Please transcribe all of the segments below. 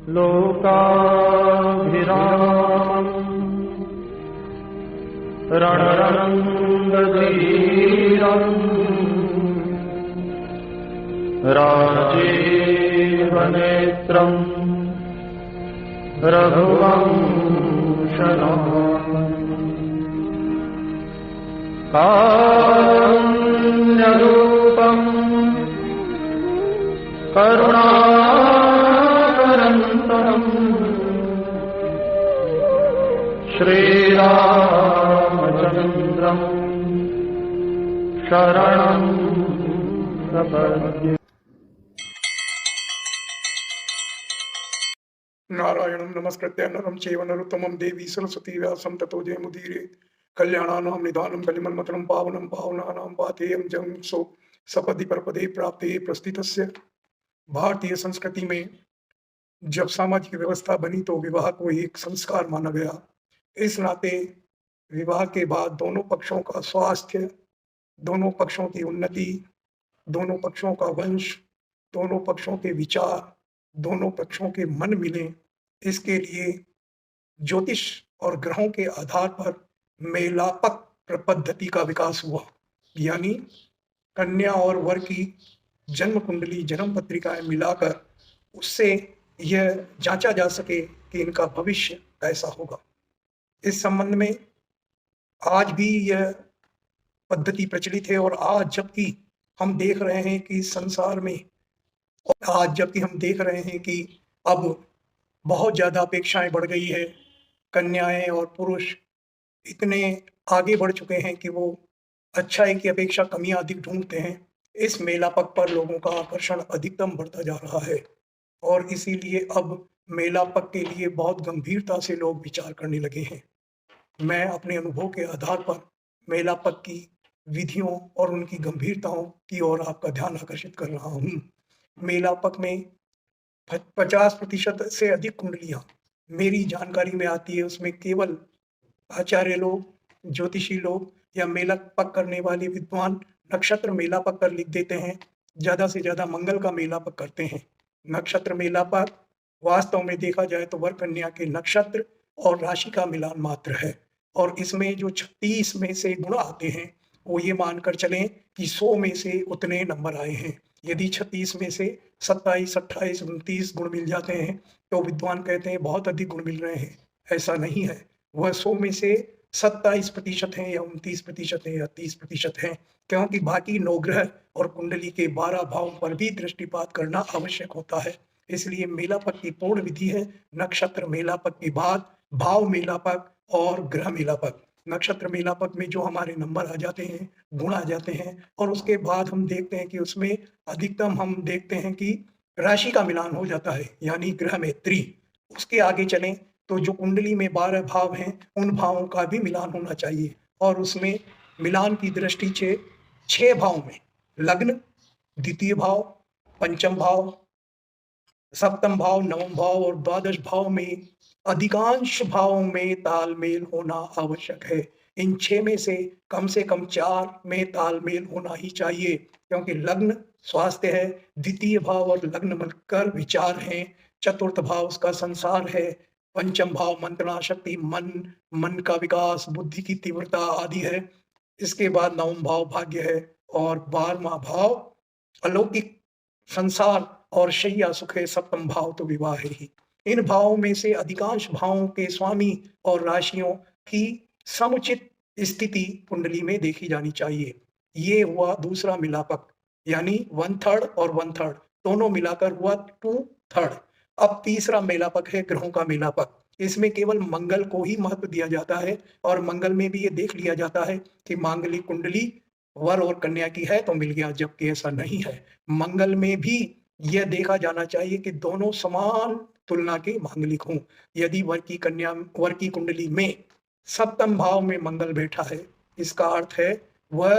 लोकाभिरामम् रणरङ्गधीरम् राजीवनेत्रम् रघुवंशनाथम् कारुण्यरूपम् करुणाकरन्तम् श्रीरामचन्द्रम् शरणं प्रपद्ये। नारायणं नमस्कृत्य नरं चैव नरोत्तमं देवी सरस्वती व्यासं ततो जयमुदीरये। कल्याणानां निधानं कलिमन्मथनं पावनं पावनानां पाथेयं जं सो सपदि परपदे प्राप्ते प्रस्थितस्य। भारतीय संस्कृति में जब सामाजिक व्यवस्था बनी तो विवाह को एक संस्कार माना गया। इस नाते विवाह के बाद दोनों पक्षों का स्वास्थ्य, दोनों पक्षों की उन्नति, दोनों पक्षों का वंश, दोनों पक्षों के विचार, दोनों पक्षों के मन मिले, इसके लिए ज्योतिष और ग्रहों के आधार पर मेलापक पद्धति का विकास हुआ। यानी कन्या और वर की जन्म कुंडली, जन्म पत्रिकाएं मिलाकर उससे यह जांचा जा सके कि इनका भविष्य कैसा होगा। इस संबंध में आज भी यह पद्धति प्रचलित है। और आज जबकि हम देख रहे हैं कि संसार में, अब बहुत ज़्यादा अपेक्षाएं बढ़ गई है, कन्याएं और पुरुष इतने आगे बढ़ चुके हैं कि वो अच्छाई की अपेक्षा कमियां अधिक ढूंढते हैं। इस मेलापक पर लोगों का आकर्षण अधिकतम बढ़ता जा रहा है और इसीलिए अब मेलापक के लिए बहुत गंभीरता से लोग विचार करने लगे हैं। मैं अपने अनुभव के आधार पर मेलापक की विधियों और उनकी गंभीरताओं की ओर आपका ध्यान आकर्षित कर रहा हूँ। मेलापक में 50% से अधिक कुंडलियाँ मेरी जानकारी में आती है। उसमें केवल आचार्य लोग, ज्योतिषी लोग या मेलापक करने वाले विद्वान नक्षत्र मेलापक कर लिख देते हैं। ज़्यादा से ज़्यादा मंगल का मेलापक करते हैं। नक्षत्र मेलापक वास्तव में देखा जाए तो वर कन्या के नक्षत्र और राशि का मिलान मात्र है। और इसमें जो 36 में से गुण आते हैं वो ये मानकर चलें कि 100 में से उतने नंबर आए हैं। यदि 36 में से 27, 28, 29 गुण मिल जाते हैं तो विद्वान कहते हैं बहुत अधिक गुण मिल रहे हैं। ऐसा नहीं है। वह 100 में से 27% है या 29% है या 30% है, क्योंकि बाकी 9 ग्रह और कुंडली के 12 भावों पर भी दृष्टिपात करना आवश्यक होता है। इसलिए मेलापक की पूर्ण विधि है नक्षत्र मेलापक के बाद भाव मेलापक और ग्रह मेलापक। नक्षत्र मेलापक में जो हमारे नंबर आ जाते हैं, गुण आ जाते हैं, और उसके बाद हम देखते हैं कि उसमें अधिकतम हम देखते हैं कि राशि का मिलान हो जाता है, यानी ग्रह में त्रि। उसके आगे चलें तो जो कुंडली में 12 भाव हैं उन भावों का भी मिलान होना चाहिए। और उसमें मिलान की दृष्टि से 6 भाव में लग्न, द्वितीय भाव, पंचम भाव, सप्तम भाव, नवम भाव और द्वादश भाव में अधिकांश भावों में तालमेल होना आवश्यक है। इन 6 में से कम 4 में तालमेल होना ही चाहिए, क्योंकि लग्न स्वास्थ्य है, द्वितीय भाव और लग्न मिलकर विचार है, चतुर्थ भाव उसका संसार है, पंचम भाव मंत्रणा शक्ति, मन का विकास, बुद्धि की तीव्रता आदि है। इसके बाद नवम भाव भाग्य है और 12वां भाव अलौकिक संसार और शैया सुख है। सप्तम भाव तो विवाह है ही। इन भावों में से अधिकांश भावों के स्वामी और राशियों की समुचित स्थिति कुंडली में देखी जानी चाहिए। ये हुआ दूसरा मिलापक, यानी 1/3 और 1/3 दोनों मिलाकर हुआ 2/3। अब तीसरा मेलापक है ग्रहों का मेलापक। इसमें केवल मंगल को ही महत्व दिया जाता है और मंगल में भी ये देख लिया जाता है कि मांगलिक कुंडली वर और कन्या की है तो मिल गया, जबकि ऐसा नहीं है। मंगल में भी यह देखा जाना चाहिए कि दोनों समान तुलना के मांगलिक हों। यदि वर की कुंडली में सप्तम भाव में मंगल बैठा है, इसका अर्थ है वह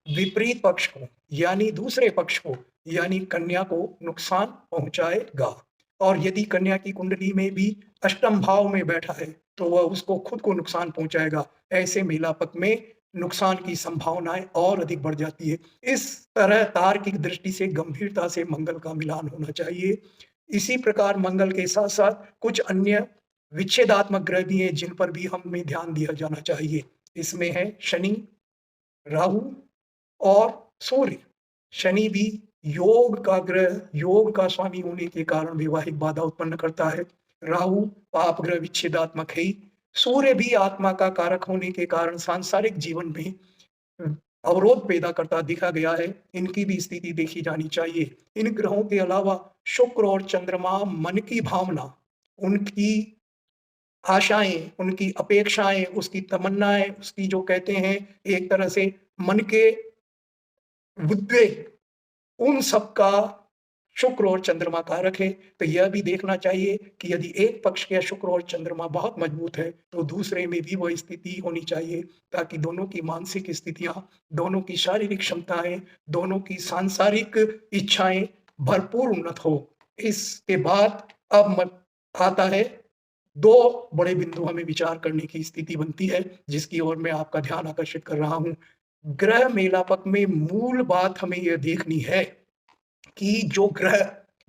विपरीत पक्ष को, यानी दूसरे पक्ष को, यानी कन्या को नुकसान पहुंचाएगा। और यदि कन्या की कुंडली में भी अष्टम भाव में बैठा है तो वह उसको खुद को नुकसान पहुंचाएगा। ऐसे मेलापक में नुकसान की संभावनाएं और अधिक बढ़ जाती है। इस तरह तार्किक दृष्टि से गंभीरता से मंगल का मिलान होना चाहिए। इसी प्रकार मंगल के साथ-साथ कुछ अन्य विच्छेदात्मक ग्रह भी हैं जिन पर भी हमें ध्यान दिया जाना चाहिए। इसमें है शनि, राहु और सूर्य। शनि भी योग का ग्रह, योग का स्वामी होने के कारण वैवाहिक बाधा उत्पन्न करता है। राहु पाप ग्रह विच्छेदात्मक है ही। सूर्य भी आत्मा का कारक होने के कारण सांसारिक जीवन में अवरोध पैदा करता दिखा गया है। इनकी भी स्थिति देखी जानी चाहिए। इन ग्रहों के अलावा शुक्र और चंद्रमा मन की भावना, उनकी आशाएँ, उनकी अपेक्षाएँ, उसकी तमन्नाएँ, उसकी जो कहते हैं एक तरह से मन के उद्वेग, उन सब का शुक्र और चंद्रमा कारक है। तो यह भी देखना चाहिए कि यदि एक पक्ष का शुक्र और चंद्रमा बहुत मजबूत है, तो दूसरे में भी वह स्थिति होनी चाहिए ताकि दोनों की मानसिक स्थितियाँ, दोनों की शारीरिक क्षमताएँ, दोनों की सांसारिक इच्छाएँ भरपूर उन्नत हो। इसके बाद अब आता है 2 बड़े बिंदु हमें विचार करने की स्थिति बनती है, जिसकी ओर मैं आपका ध्यान आकर्षित कर रहा हूँ। ग्रह मेलापक में मूल बात हमें यह देखनी है कि जो ग्रह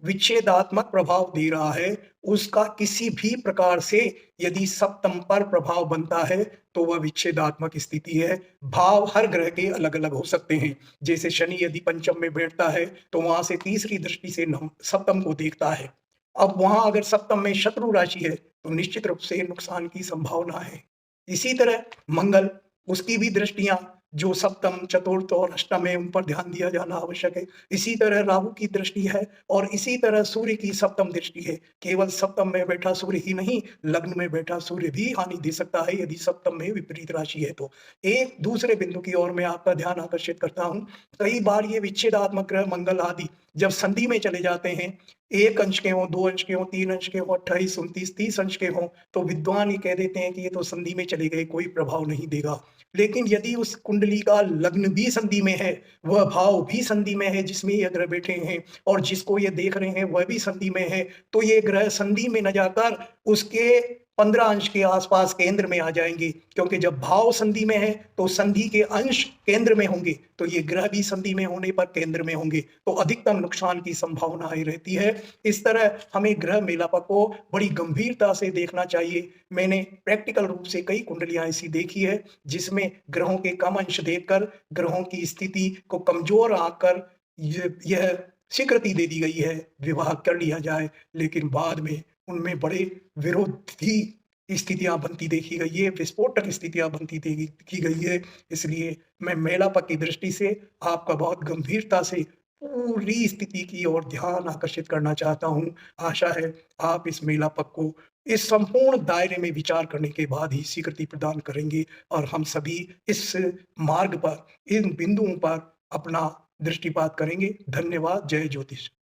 विच्छेदात्मक प्रभाव दे रहा है, उसका किसी भी प्रकार से यदि सप्तम पर प्रभाव बनता है, तो वह विच्छेदात्मक स्थिति है। भाव हर ग्रह के अलग-अलग हो सकते हैं। जैसे शनि यदि पंचम में बैठता है, तो वहाँ से तीसरी दृष्टि से सप्तम को देखता है। अब वहाँ अगर सप्तम में शत्रु राशि है, तो निश्चित रूप से नुकसान की संभावना है। इसी तरह मंगल, उसकी भी दृष्टियाँ जो सप्तम, चतुर्थ और अष्टम है, उन पर ध्यान दिया जाना आवश्यक है। इसी तरह राहु की दृष्टि है और इसी तरह सूर्य की सप्तम दृष्टि है। केवल सप्तम में बैठा सूर्य ही नहीं, लग्न में बैठा सूर्य भी हानि दे सकता है यदि सप्तम में विपरीत राशि है तो। एक दूसरे बिंदु की ओर मैं आपका ध्यान आकर्षित करता हूँ। कई बार ये विच्छेदात्मक ग्रह मंगल आदि जब संधि में चले जाते हैं, 1 अंश के हों, 2 अंश के हों, 3 अंश के हों, 28, 29, 30 अंश के हों, तो विद्वान ये कह देते हैं कि ये तो संधि में चले गए, कोई प्रभाव नहीं देगा। लेकिन यदि उस कुंडली का लग्न भी संधि में है, वह भाव भी संधि में है जिसमें ये ग्रह बैठे हैं और जिसको ये देख रहे हैं वह भी संधि में है, तो ये ग्रह संधि में न जाकर उसके 15 अंश के आसपास केंद्र में आ जाएँगे, क्योंकि जब भाव संधि में है, तो संधि के अंश केंद्र में होंगे, तो ये ग्रह भी संधि में होने पर केंद्र में होंगे, तो अधिकतम नुकसान की संभावनाएँ रहती है। इस तरह हमें ग्रह मेलापक को बड़ी गंभीरता से देखना चाहिए। मैंने प्रैक्टिकल रूप से कई कुंडलियाँ ऐसी देखी है, जिसमें ग्रहों के कम अंश देखकर ग्रहों की स्थिति को कमज़ोर आँककर यह स्वीकृति दे दी गई है, विवाह कर लिया जाए, लेकिन बाद में उनमें बड़े विरोधी स्थितियाँ बनती देखी गई है, विस्फोटक स्थितियाँ बनती देखी गई है। इसलिए मैं मेलापक की दृष्टि से आपका बहुत गंभीरता से पूरी स्थिति की ओर ध्यान आकर्षित करना चाहता हूँ। आशा है आप इस मेलापक को इस संपूर्ण दायरे में विचार करने के बाद ही स्वीकृति प्रदान करेंगे और हम सभी इस मार्ग पर, इन बिंदुओं पर अपना दृष्टिपात करेंगे। धन्यवाद। जय ज्योतिष।